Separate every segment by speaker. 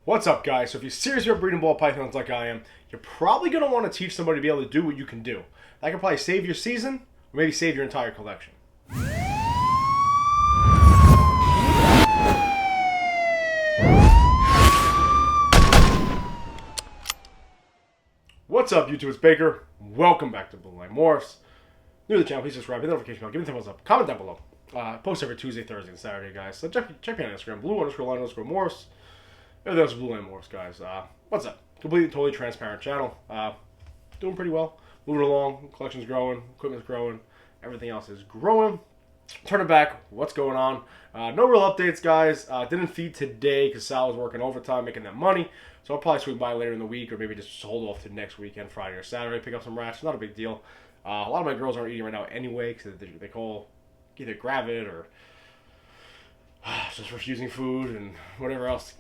Speaker 1: What's up, guys? So if you're serious about breeding ball pythons like I am, you're probably going to want to teach somebody to be able to do what you can do. That could probably save your season, or maybe save your entire collection. What's up, YouTube? It's Baker. Welcome back to Blue Line Morphs. New to the channel, please subscribe, hit the notification bell, give me a thumbs up, comment down below. Post every Tuesday, Thursday, and Saturday, guys. So check me on Instagram, blue_line_morphs. Everything else is Blue Line Morphs, guys. What's up? Completely, totally transparent channel. Doing pretty well. Moving along. Collection's growing. Equipment's growing. Everything else is growing. Turn it back. What's going on? No real updates, guys. Didn't feed today because Sal was working overtime, making that money. So I'll probably swing by later in the week, or maybe just hold off to next weekend, Friday or Saturday, pick up some rats. Not a big deal. A lot of my girls aren't eating right now anyway because they call either gravid or just refusing food and whatever else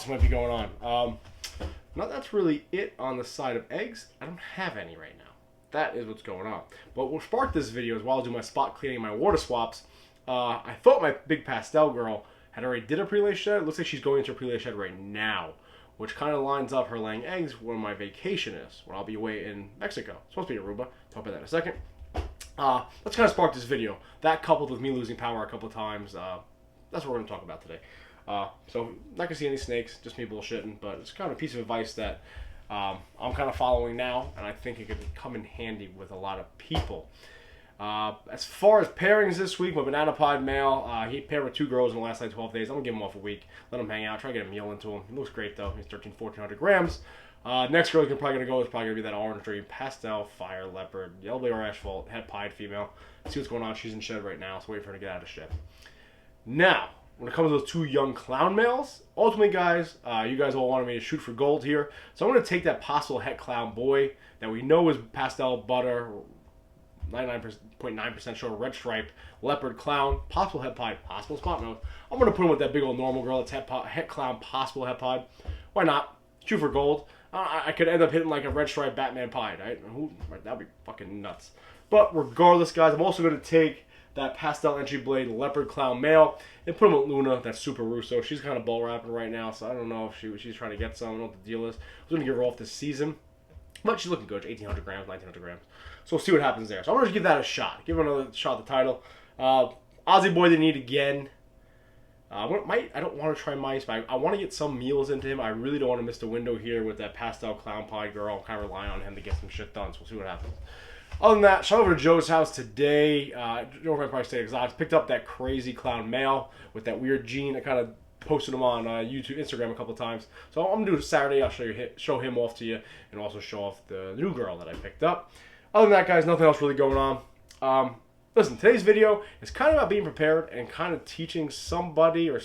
Speaker 1: might be going on. Now that's really it on the side of eggs. I don't have any right now. That is what's going on. But what sparked this video is while I was doing my spot cleaning, my water swaps, I thought my big pastel girl had already did a pre-lay shed. It looks like she's going into a pre-lay shed right now, which kind of lines up her laying eggs where my vacation is, when I'll be away in Mexico. It's supposed to be Aruba. Talk about that in a second. Let's kind of spark this video. That coupled with me losing power a couple of times, that's what we're going to talk about today. So, not going to see any snakes, just me bullshitting, but it's kind of a piece of advice that I'm kind of following now, and I think it could come in handy with a lot of people. As far as pairings this week, my banana pod male, he paired with 2 girls in the last 12 days. I'm going to give him off a week, let him hang out, try to get a meal into him. He looks great though, he's 1,400 grams. Next girl he's probably going to go is probably going to be that orange dream, pastel, fire, leopard, yellow blade or asphalt, het pied female. See what's going on, she's in shed right now, so wait for her to get out of shed. Now, when it comes to those 2 young clown males, ultimately, guys, you guys all wanted me to shoot for gold here. So I'm going to take that possible het clown boy that we know is pastel butter, 99.9% sure red stripe, leopard clown, possible het pied, possible spot nose. I'm going to put him with that big old normal girl that's het clown, possible het pied. Why not? Shoot for gold. I could end up hitting like a red stripe Batman pied, right? That'd be fucking nuts. But regardless, guys, I'm also going to take that pastel entry blade leopard clown male and put him with Luna, that's super Russo. She's kind of bull wrapping right now, so I don't know if she's trying to get some. I don't know what the deal is. I was going to give her off this season, but she's looking good. 1,800 grams, 1,900 grams. So we'll see what happens there. So I'm going to give that a shot. Give her another shot at the title. Aussie boy they need again. I don't want to try mice, but I want to get some meals into him. I really don't want to miss the window here with that pastel clown pie girl. I'm kind of relying on him to get some shit done, so we'll see what happens. Other than that, shot over to Joe's house today. Joe Empire State Exotics picked up that crazy clown male with that weird gene. I kind of posted him on YouTube, Instagram a couple of times. So I'm gonna do it Saturday. I'll show him off to you, and also show off the new girl that I picked up. Other than that, guys, nothing else really going on. Listen, today's video is kind of about being prepared and kind of teaching somebody or a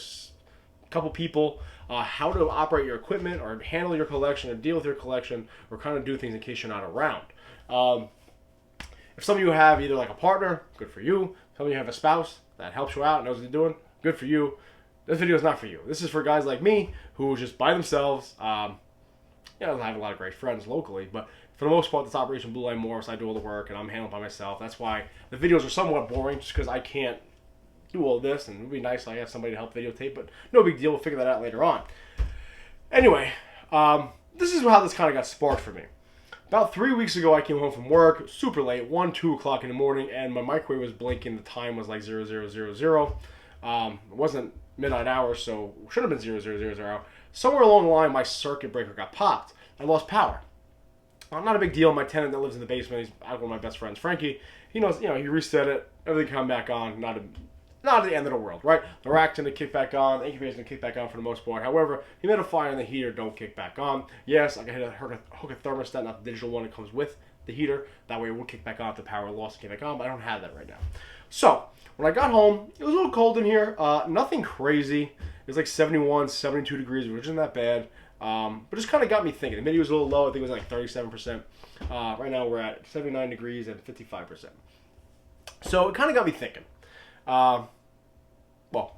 Speaker 1: couple people how to operate your equipment or handle your collection or deal with your collection or kind of do things in case you're not around. If some of you have either like a partner, good for you. Some of you have a spouse that helps you out and knows what they're doing, good for you. This video is not for you. This is for guys like me who are just by themselves. I have a lot of great friends locally, but for the most part, this Operation Blue Line Morphs, I do all the work and I'm handling by myself. That's why the videos are somewhat boring, just because I can't do all this, and it would be nice if I have somebody to help videotape, but no big deal. We'll figure that out later on. Anyway, this is how this kind of got sparked for me. About 3 weeks ago, I came home from work, super late, 1, 2 o'clock in the morning, and my microwave was blinking. The time was like 0000. It wasn't midnight hour, so it should have been 0000. Somewhere along the line, my circuit breaker got popped. I lost power. Not a big deal. My tenant that lives in the basement, he's one of my best friends, Frankie. He knows, he reset it, everything come back on. Not the end of the world, right? The rack's gonna kick back on, the incubator's gonna kick back on for the most part. However, he made a fire and the heater don't kick back on. Yes, I can hook a thermostat, not the digital one that comes with the heater. That way it will kick back on if the power loss and kick back on, but I don't have that right now. So, when I got home, it was a little cold in here. Nothing crazy. It was like 71, 72 degrees, which isn't that bad. But just kind of got me thinking. The humidity was a little low. I think it was like 37%. Right now we're at 79 degrees and 55%. So it kind of got me thinking. Well,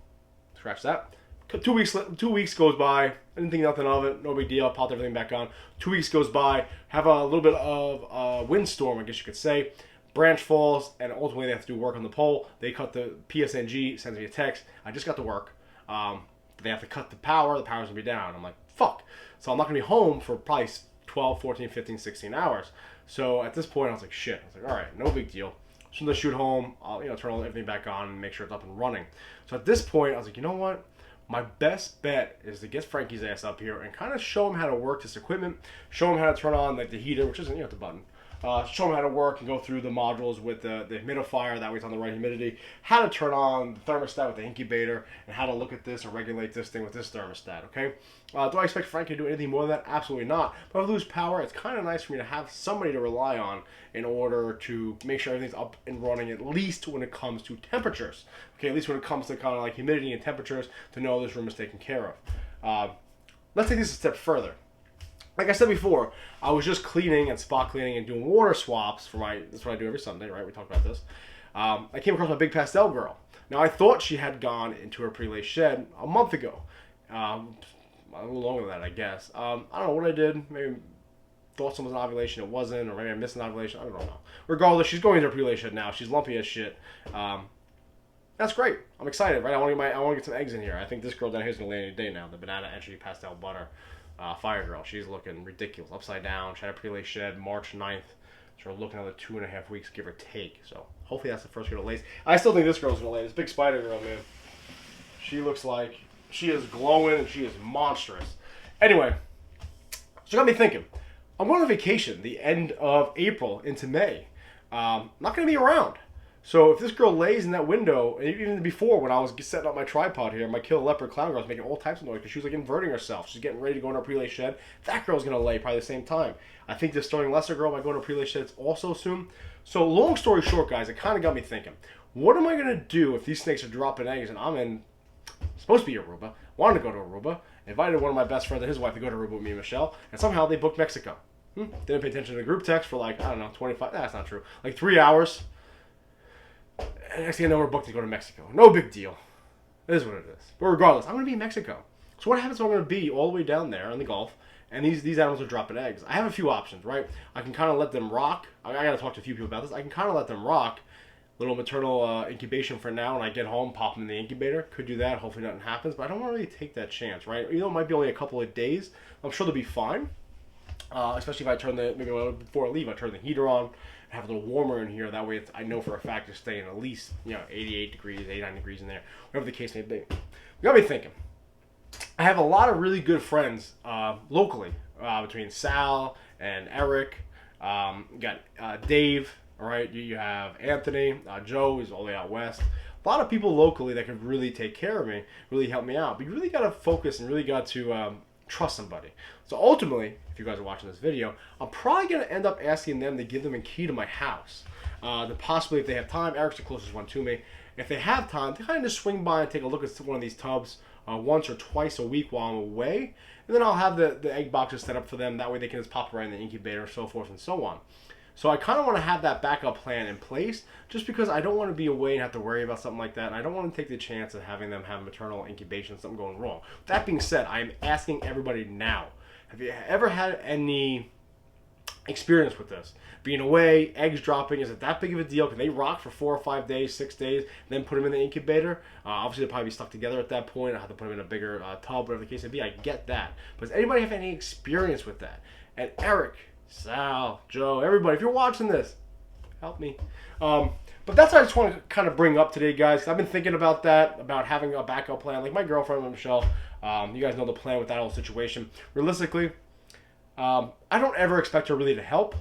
Speaker 1: scratch that. 2 weeks goes by. I didn't think nothing of it. No big deal. I popped everything back on. 2 weeks goes by. Have a little bit of a windstorm, I guess you could say. Branch falls, and ultimately they have to do work on the pole. They cut the PSNG, sends me a text. I just got to work. They have to cut the power. The power's going to be down. I'm like, fuck. So I'm not going to be home for probably 12, 14, 15, 16 hours. So at this point, I was like, shit. I was like, all right, no big deal. As soon as I shoot home, I'll turn everything back on and make sure it's up and running. So at this point, I was like, you know what? My best bet is to get Frankie's ass up here and kind of show him how to work this equipment, show him how to turn on like the heater, which isn't the button. Show him how to work and go through the modules with the humidifier, that way it's on the right humidity, how to turn on the thermostat with the incubator, and how to look at this and regulate this thing with this thermostat, okay? Do I expect Frankie to do anything more than that? Absolutely not. But if I lose power, it's kind of nice for me to have somebody to rely on in order to make sure everything's up and running, at least when it comes to temperatures. Okay, at least when it comes to kind of like humidity and temperatures, to know this room is taken care of. Let's take this a step further. Like I said before, I was just cleaning and spot cleaning and doing water swaps for that's what I do every Sunday, right? We talked about this. I came across my big pastel girl. Now, I thought she had gone into her pre-laced shed a month ago. A little longer than that, I guess. I don't know what I did. Maybe thought someone was an ovulation, it wasn't, or maybe I missed an ovulation. I don't know. Regardless, she's going into her pre-laced shed now. She's lumpy as shit. That's great. I'm excited, right? I want to get some eggs in here. I think this girl down here is gonna lay any day now. The Banana Entry Pastel Butter. Fire Girl. She's looking ridiculous. Upside down. She had a pre-laced shed March 9th. So we're looking at 2.5 weeks, give or take. So hopefully that's the first girl to lay. I still think this girl's going to lay. This big spider girl, man. She looks like she is glowing and she is monstrous. Anyway, so it got me thinking. I'm going on vacation the end of April into May. Not going to be around. So if this girl lays in that window, and even before when I was setting up my tripod here, my Killer Leopard Clown girl was making all types of noise because she was like inverting herself. She's getting ready to go in her pre-laced shed. That girl's going to lay probably the same time. I think this Sterling Lesser girl might go in her pre-laced shed also soon. So long story short, guys, it kind of got me thinking. What am I going to do if these snakes are dropping eggs and I'm supposed to be Aruba, wanted to go to Aruba, invited one of my best friends and his wife to go to Aruba with me and Michelle, and somehow they booked Mexico. Didn't pay attention to the group text for like, I don't know, 25, that's not true, like 3 hours. And next thing I know, we're booked to go to Mexico. No big deal. It is what it is. But regardless, I'm going to be in Mexico. So what happens if I'm going to be all the way down there in the Gulf, and these animals are dropping eggs? I have a few options, right? I can kind of let them rock. I got to talk to a few people about this. I can kind of let them rock. Little maternal incubation for now. When I get home, pop them in the incubator. Could do that. Hopefully nothing happens. But I don't want to really take that chance, right? Even though it might be only a couple of days, I'm sure they'll be fine. Especially if I turn before I leave, I turn the heater on. Have a little warmer in here. That way, I know for a fact it's staying at least 88 degrees, 89 degrees in there, whatever the case may be. You got me thinking. I have a lot of really good friends locally between Sal and Eric. You got Dave. All right, you have Anthony. Joe is all the way out west. A lot of people locally that could really take care of me, really help me out. But you really got to focus and really got to trust somebody. So ultimately, if you guys are watching this video, I'm probably going to end up asking them to give them a key to my house. Then possibly, if they have time, Eric's the closest one to me. If they have time, to kind of just swing by and take a look at one of these tubs once or twice a week while I'm away. And then I'll have the egg boxes set up for them. That way they can just pop right in the incubator, so forth and so on. So I kind of want to have that backup plan in place just because I don't want to be away and have to worry about something like that. And I don't want to take the chance of having them have maternal incubation, something going wrong. That being said, I am asking everybody now. Have you ever had any experience with this? Being away, eggs dropping, is it that big of a deal? Can they rock for 4 or 5 days, 6 days, then put them in the incubator? Obviously, they'll probably be stuck together at that point. I'll have to put them in a bigger tub, whatever the case may be. I get that. But does anybody have any experience with that? And Eric, Sal, Joe, everybody, if you're watching this, help me. But that's what I just want to kind of bring up today, guys. I've been thinking about that, about having a backup plan. Like my girlfriend, Michelle, you guys know the plan with that whole situation. Realistically, I don't ever expect her really to help.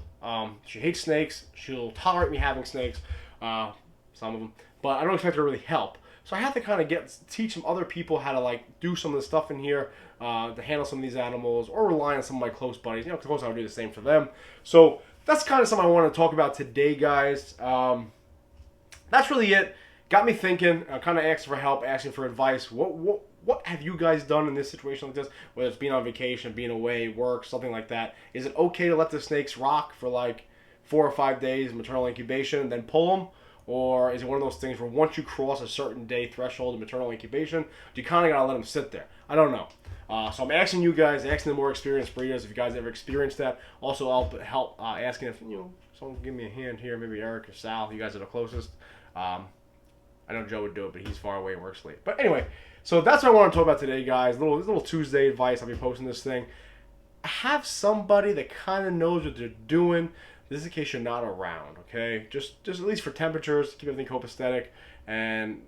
Speaker 1: She hates snakes. She'll tolerate me having snakes, some of them. But I don't expect her to really help. So I have to kind of teach some other people how to like do some of the stuff in here to handle some of these animals, or rely on some of my close buddies. Because of course I would do the same for them. So that's kind of something I want to talk about today, guys. That's really it. Got me thinking. Kind of asking for help, asking for advice. What have you guys done in this situation like this? Whether it's being on vacation, being away, work, something like that. Is it okay to let the snakes rock for like 4 or 5 days, maternal incubation, then pull them? Or is it one of those things where once you cross a certain day threshold of maternal incubation, you kind of got to let them sit there? I don't know. So I'm asking you guys, asking the more experienced breeders if you guys ever experienced that. Also, I'll help asking if someone can give me a hand here, maybe Eric or Sal, you guys are the closest. I know Joe would do it, but he's far away and works late. But anyway, so that's what I want to talk about today, guys. Little Tuesday advice. I'll be posting this thing. Have somebody that kind of knows what they're doing. This is in case you're not around, okay? Just at least for temperatures, keep everything copacetic, and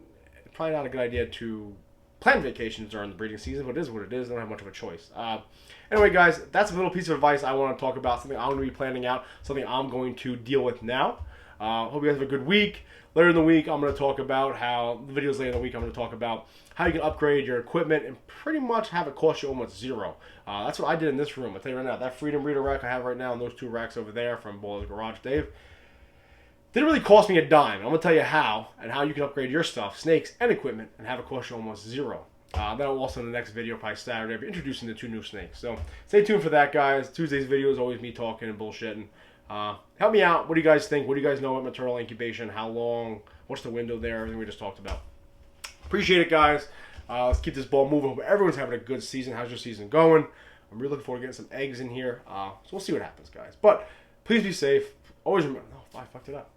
Speaker 1: probably not a good idea to plan vacations during the breeding season, but it is what it is. I don't have much of a choice. Anyway, guys, that's a little piece of advice I want to talk about, something I'm going to be planning out, something I'm going to deal with now. Hope you guys have a good week. Later in the week, I'm going to talk about videos later in the week, I'm going to talk about how you can upgrade your equipment and pretty much have it cost you almost zero. That's what I did in this room. I'll tell you right now, that Freedom Breeder rack I have right now and those 2 racks over there from Baller's Garage Dave, didn't really cost me a dime. I'm going to tell you how and how you can upgrade your stuff, snakes and equipment, and have it cost you almost zero. Then I'll also in the next video, probably Saturday, I'll be introducing the 2 new snakes. So stay tuned for that, guys. Tuesday's video is always me talking and bullshitting. Help me out. What do you guys think? What do you guys know about maternal incubation? How long? What's the window there? Everything we just talked about. Appreciate it, guys. Let's keep this ball moving. Hope everyone's having a good season. How's your season going? I'm really looking forward to getting some eggs in here. So we'll see what happens, guys. But please be safe. Always remember. Oh, I fucked it up.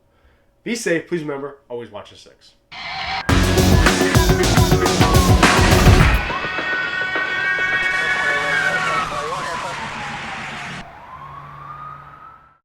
Speaker 1: Be safe. Please remember. Always watch the 6.